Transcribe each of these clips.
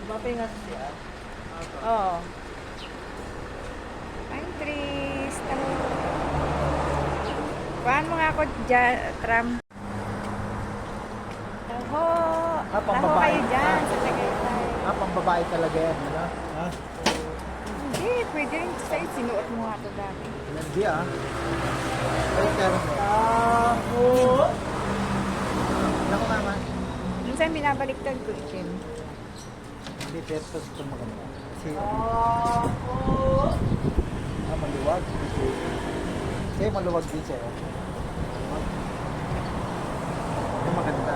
Mapingat siya. Oo. Pine trees. Ano? Kuhaan mo nga ako dyan, tram. Taho. pang Taho babae. kayo dyan sa Tagaytay. Pang babae talaga yan, ano? Ha? Hindi, pwede rin sa'yo. Sinuot mo nga ito dati. Hindi Wait, meron mo. Taho! Naku naman. Minsan binabaliktad ko, Ikim. Hindi, pero ito maganda. Kasi, Oh. maluwag. Kasi maluwag din siya. Ito maganda.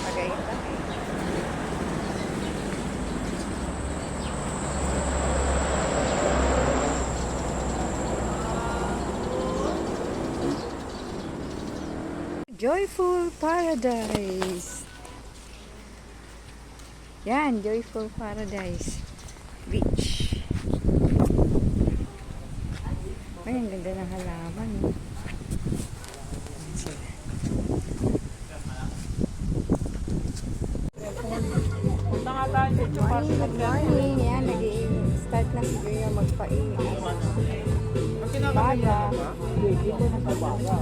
Magaita. Joyful Paradise. Yan, Joyful Paradise Beach. Ay, ang ganda ng halaman. Punta nga tayo dito. Good morning. Yan, nag-start na si Joya magpainis. Baga. Dito na sa baga.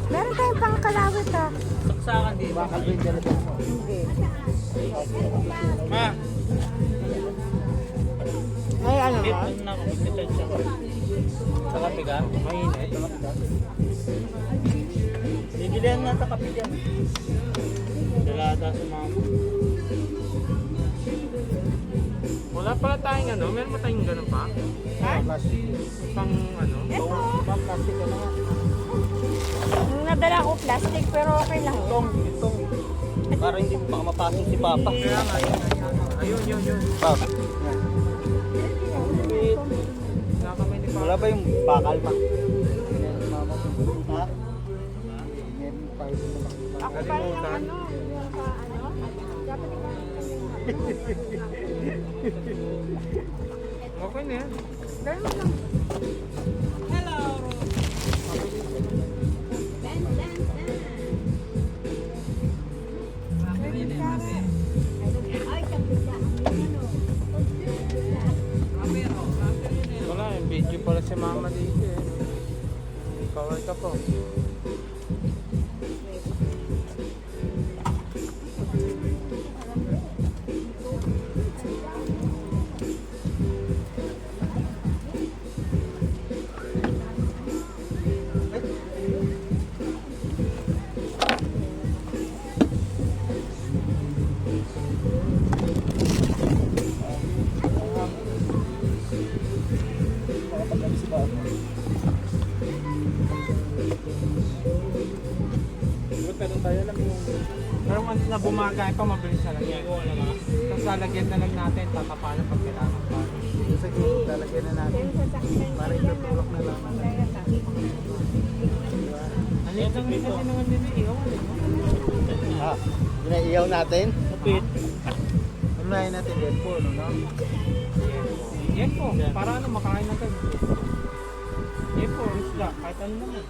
Meron tayong pang kalawit ah. Saksakan dito. Bakal din dyan mo. Hindi. Ma! Ay, ano ba? na ako. Magkitan siya. Sa kape ka? Mainit. Sa kape ka? Bibilihan nga sa kape dyan. Dalada sa mama. Wala pala tayong ano? Meron ba tayong ganun pa? Ha? Pang ano? Pang plastic ka na nga. Nadala ko plastic pero okay lang. Itong. Para hindi mo baka mapasok si Papa. Kaya nga, ayun. Papa. Wala ba yung bakal ma? Mama mo. Ha? Meron pa ito na makita. Ako pa rin ang ano. Okay na yan. Gawin mo lang. Hello! Wala, yung video pala si Mama dito eh. Kawal ka po. Meron tayo lang yung... Pero once na bumagay pa, mabilis na lang yan. Tapos lalagyan na lang natin, tatapalan pag kailangan pa. Sa gilid, lalagyan na natin. Para itutulok na lang natin. Ano yung kasi naman din yung iyaw? Ginaiyaw natin. Kapit. Unahin natin yan po, no? Yan po, para ano, makain natin. Yan po, isda, kahit ano naman.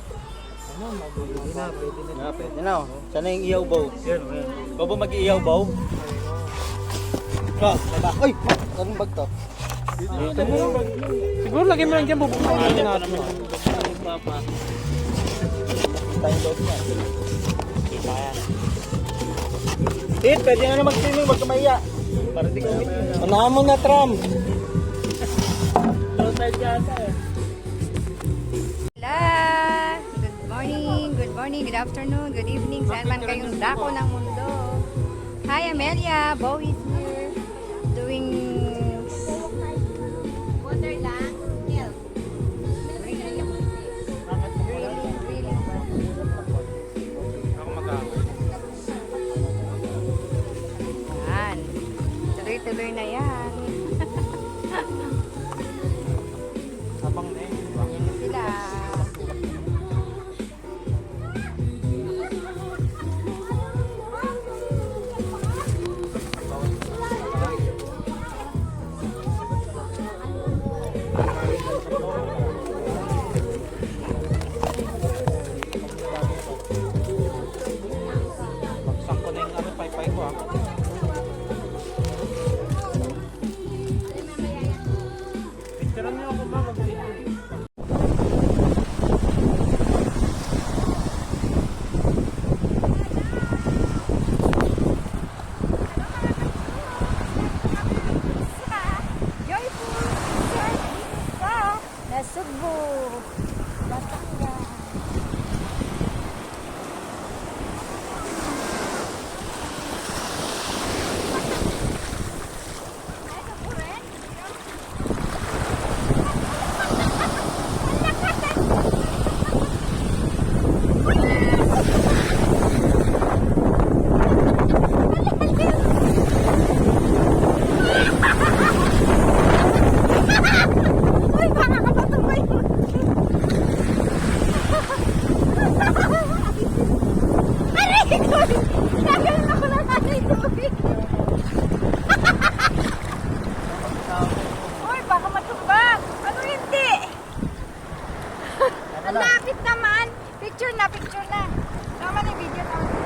Ano, mabubuhay na, pwede na. Pwede na. Sana yung iyaw bow. Yan. Ikaw ba mag-iiyaw bow? Ka, baba. Uy! Anong bag to? Siguro lagay mo lang dyan, bubukain natin. Papa. Tayong dog na. Tit, pwede na mag-swimming, wag ka maiya. Para di ka umitin. Unahan mo na, Tram. Low tide yata eh. Good morning, good afternoon, good evening, saan man kayong dako ng mundo. Hi Amelia, Bo is here doing water lang, milk. Really. Ako mag-away. Yan, tuloy-tuloy na yan. Habang na eh. Sila. sa Cebu, Batangas. Uy, baka kapatubay mo. Aray ko! Nagalan ako ng aray tubig. Uy, baka matumba. Ano hindi? Ang lapit naman. Picture na, picture na. Tama na yung video. Tama na.